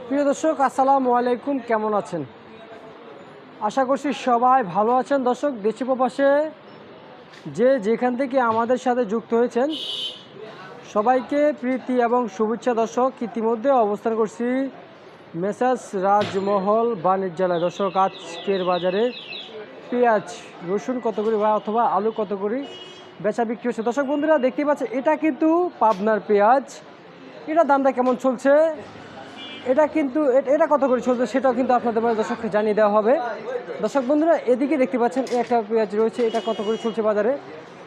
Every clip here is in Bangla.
প্রিয় দর্শক, আসসালামু আলাইকুম। কেমন আছেন? আশা করছি সবাই ভালো আছেন। দর্শক, দেশে প্রবাসে যে যেখান থেকে আমাদের সাথে যুক্ত হয়েছেন সবাইকে প্রীতি এবং শুভেচ্ছা। দর্শক, ইতিমধ্যে অবস্থান করছি মেসার্স রাজমহল বাণিজ্যালয়। দর্শক, আজকের বাজারে পেঁয়াজ রসুন কত করে বা অথবা আলু কত করে বেচা বিক্রি হচ্ছে। দর্শক বন্ধুরা, দেখতেই পাচ্ছেন এটা কিন্তু পাবনার পেঁয়াজ। এটা দামটা কেমন চলছে, এটা কিন্তু এটা কত করে চলছে সেটাও কিন্তু আপনাদের দর্শককে জানিয়ে দেওয়া হবে। দর্শক বন্ধুরা, এদিকে দেখতে পাচ্ছেন একটা পেঁয়াজ রয়েছে, এটা কত করে চলছে বাজারে,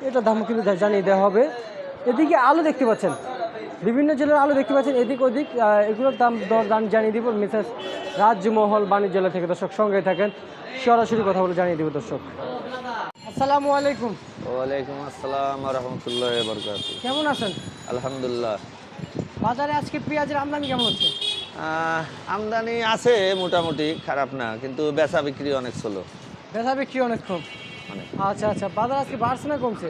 এটা দামও কিন্তু জানিয়ে দেওয়া হবে। এদিকে আলু দেখতে পাচ্ছেন, বিভিন্ন জেলার আলু দেখতে পাচ্ছেন, এদিক ওদিক এগুলোর দাম জানিয়ে দিব মিসেস রাজমহল বাণিজ্যালয় থেকে। দর্শক, সঙ্গে থাকেন, সরাসরি কথা বলে জানিয়ে দিব। দর্শক, আসসালামু আলাইকুম। ওয়ালাইকুম আসসালাম ওয়া রাহমাতুল্লাহি ওয়া বারাকাতুহু। কেমন আছেন? আলহামদুলিল্লাহ। বাজারে আজকে পেঁয়াজের আমদানি কেমন হচ্ছে? আমদানি আছে মোটামুটি, খারাপ না, কিন্তু বেচা বিক্রি অনেক স্লো। বেচা বিক্রি অনেক কম। অনেক আচ্ছা আচ্ছা, বাজার আজকে বাড়ছে না কমছে?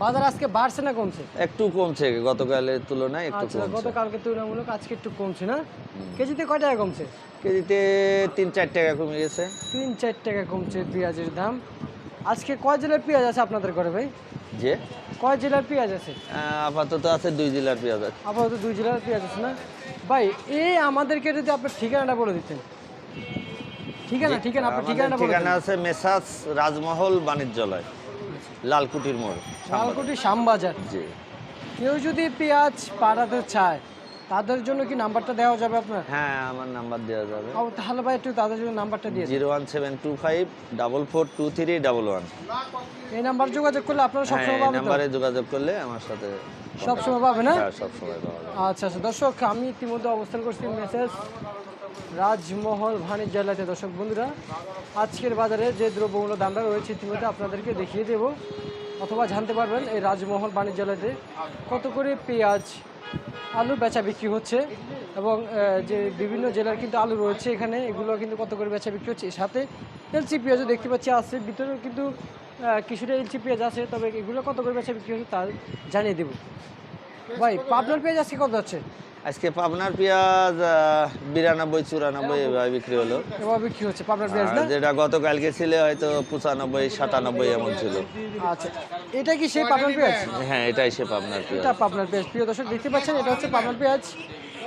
বাজার আজকে বাড়ছে না কমছে? একটু কমছে, গতকালের তুলনায় একটু আচ্ছা, কমছে। গতকালকে তুলনামূলক আজকে একটু কমছে না? কেজিতে কয় টাকা কমছে? কেজিতে ৩-৪ টাকা কমে গেছে। ৩-৪ টাকা কমছে পেঁয়াজের দাম। আজকে কয় জেলার পেঁয়াজ আছে আপনাদের ঘরে ভাই? যে কয় জেলার পেঁয়াজ আছে? আপাতত আছে 2 জেলার পেঁয়াজ আছে। আপাতত 2 জেলার পেঁয়াজ আছে না ভাই? আমাদেরকে যদি আপনার ঠিকানাটা বলে দিতেন। ঠিকানা ঠিকানা আপনার আমাদের ঠিকানাটা বলে ঠিকানা দিন। আছে মেসার্স রাজমহল বাণিজ্যালয়, লালকুটির মোড়, লালকুটি শ্যামবাজার। জি। কেউ যদি পেঁয়াজ পাঠাতে চায় তাদের জন্য কি নাম্বারটা দেওয়া যাবে আপনার? হ্যাঁ, আমার নাম্বার দেওয়া যাবে। তাহলে ভাই একটু তাদের জন্য নাম্বারটা দিয়ে দিন। 01725444111। এই নাম্বার যোগাযোগ করলে আপনারা হ্যাঁ, সবসময় এই পাবেন তো? নাম্বারে যোগাযোগ করলে আমার সাথে সবসময় পাবে না? হ্যাঁ, সবসময় পাওয়া যাবে। আচ্ছা আচ্ছা, দর্শক, আমি ইতিমধ্যে অবস্থান করছি মেসেজ রাজমহল বাণিজ্যালয়তে। দর্শক বন্ধুরা, আজকের বাজারে যে দ্রব্যমূল্য দামটা রয়েছে ইতিমধ্যে আপনাদেরকে দেখিয়ে দেব, অথবা জানতে পারবেন এই রাজমহল বাণিজ্যালয়তে কত করে পেঁয়াজ আলু বেচা বিক্রি হচ্ছে, এবং যে বিভিন্ন জেলার কিন্তু আলু রয়েছে এখানে, এগুলো কিন্তু কত করে বেচা বিক্রি হচ্ছে। সাথে এলসি পেঁয়াজও দেখতে পাচ্ছি আছে, ভিতরেও কিন্তু কিছুটা এলসি পেঁয়াজ আছে, তবে এগুলো কত করে বেচা বিক্রি হচ্ছে তা জানিয়ে দেব। ভাই, পাবনার পেঁয়াজ আজকে কত যাচ্ছে? আজকে পাবনার পেঁয়াজ 92-94 এভাবে বিক্রি হলো। এবার বিক্রি হচ্ছে পাবনার পেঁয়াজ আর না? যেটা গতকালকে ছিল হয়তো 95-97 এমন ছিল। আচ্ছা, এটা কি সেই পাবনার পেঁয়াজ? হ্যাঁ, এটাই সে পাবনার পেঁয়াজ। এটা পাবনার পেঁয়াজ। প্রিয় দর্শক, দেখতে পাচ্ছেন এটা হচ্ছে পাবনার পেঁয়াজ।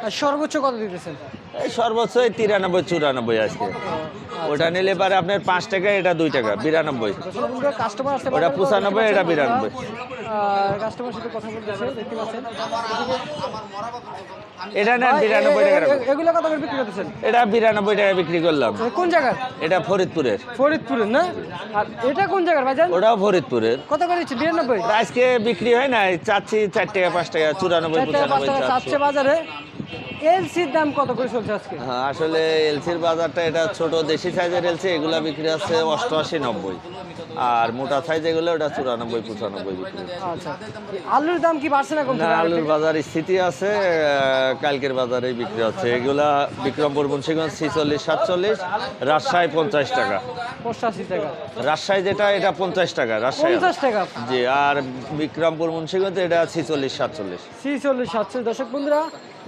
আর সর্বোচ্চ কত দিতেছেন? এই সর্বোচ্চ 93-94 আজকে। ওটা নিলে পারে আপনার 5 টাকা, এটা 2 টাকা, 92। কাস্টমার আসতে ওটা 95, এটা 92। কাস্টমার সাথে কথা বলতেছে, দেখতে পাচ্ছেন। এটা নেন 92 টাকা রাখুন। এগুলো কত করে বিক্রি করতেছেন? এটা 92 টাকা বিক্রি করলাম। কোন জায়গার? এটা ফরিদপুরের। ফরিদপুরের না? আর এটা কোন জায়গার ভাইজান? ওটাও ফরিদপুরের। কত করে দিচ্ছে? 92? আজকে বিক্রি হয় না, চাচ্ছি 4 টাকা 5 টাকা, 94-95 চাচ্ছে বাজারে। এলসির দাম কত করে চলছে আজকে? হ্যাঁ, আসলে এলসির বাজারটা, এটা ছোট দেশি সাইজের এলসি, এগুলা বিক্রি আছে 88-90। আর মোটা সাইজ এগুলো ওটা 94-95 বিক্রি। আচ্ছা, আলুর দাম কি বাড়ছে না কমছে? না, আলুর বাজার স্থিতি আছে, কালকের বাজারেই বিক্রি হচ্ছে। এগুলা বিক্রমপুর মুন্সিগঞ্জ 46-47, রাজশাহী 50 টাকা। 85 টাকা। রাজশাহী যেটা, এটা 50 টাকা রাজশাহী। 50 টাকা। জি, আর বিক্রমপুর মুন্সিগঞ্জ এটা 46-47। 46-47। দর্শক বন্ধুরা,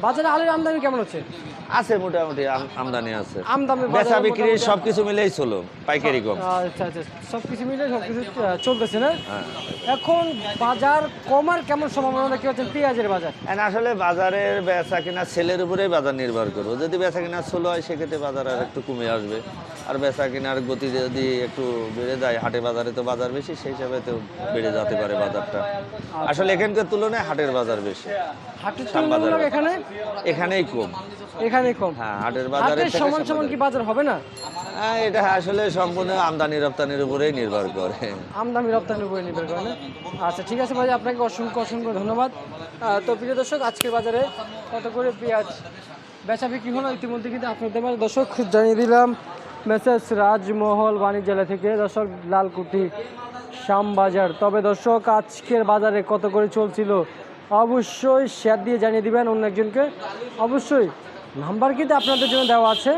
বাজারে আলুর আমদানি কেমন হচ্ছে? আছে মোটামুটি, আমদানি আছে। আমদানি বেচা বিক্রি সবকিছু মিলেই চলো, পাইকারি কম। আচ্ছা আচ্ছা, সবকিছু মিলে সবকিছু চলতেছে না? হ্যাঁ। এখন বাজার কমার কেমন সম্ভাবনা দেখতে পাচ্ছেন পেঁয়াজের বাজার? And আসলে বাজারের বেচা কিনা সেলের উপরেই বাজার নির্ভর করবো। যদি বেচা কিনা স্লো হয় সেক্ষেত্রে বাজার আর একটু কমে আসবে। আর বেচা কিনার গতি যদি একটু বেড়ে যায়, হাটে বাজারে তো বাজার বেশি, সেই হিসাবে তো বেড়ে যেতে পারে বাজারটা। আসলে এখানকার তুলনায় হাটের বাজার বেশি। হাটের তুলনামূলক এখানেই কম। এখানেই কম। হ্যাঁ, হাটের বাজারে হাটের সমান সমান কি বাজার হবে না? হ্যাঁ, এটা আসলে সম্পূর্ণ আমদানি রপ্তানির উপরেই নির্ভর করে। আমদানি রপ্তানির উপরে নির্ভর করে না? আচ্ছা, ঠিক আছে ভাই, আপনাকে অসংখ্য অসংখ্য ধন্যবাদ। তো প্রিয় দর্শক, আজকের বাজারে কত করে পেঁয়াজ বেচা বিক্রি হলো ইতিমধ্যে কিন্তু আপনাদের মাঝে দর্শক জানিয়ে দিলাম মেসেজ রাজমহল বাণিজ্যালয় থেকে। দর্শক, লালকুটি শ্যামবাজার। তবে দর্শক, আজকের বাজারে কত করে চলছিল অবশ্যই শেয়ার দিয়ে জানিয়ে দিবেন অন্য একজনকে। অবশ্যই নাম্বার কিন্তু আপনাদের জন্য দেওয়া আছে,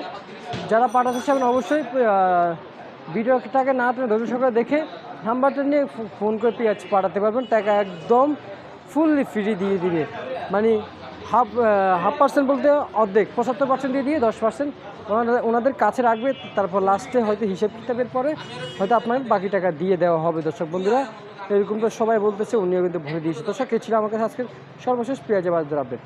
যারা পাঠাতে চাবেন অবশ্যই ভিডিওটাকে না আপনি ধৈর্য সহকারে দেখে নাম্বারটা নিয়ে ফোন করে পেঁয়াজ পাঠাতে পারবেন। টাকা একদম ফুললি ফ্রি দিয়ে দিবে, মানে হাফ পার্সেন্ট বলতে অর্ধেক 75% দিয়ে 10% ওনাদের কাছে রাখবে, তারপর লাস্টে হয়তো হিসেব কিতাবের পরে হয়তো আপনার বাকি টাকা দিয়ে দেওয়া হবে। দর্শক বন্ধুরা এরকম তো সবাই বলতেছে, উনিও কিন্তু ভরে দিয়েছে। দর্শক, এ ছিল আমার কাছে আজকের সর্বশেষ পেঁয়াজের বাজার আপডেট।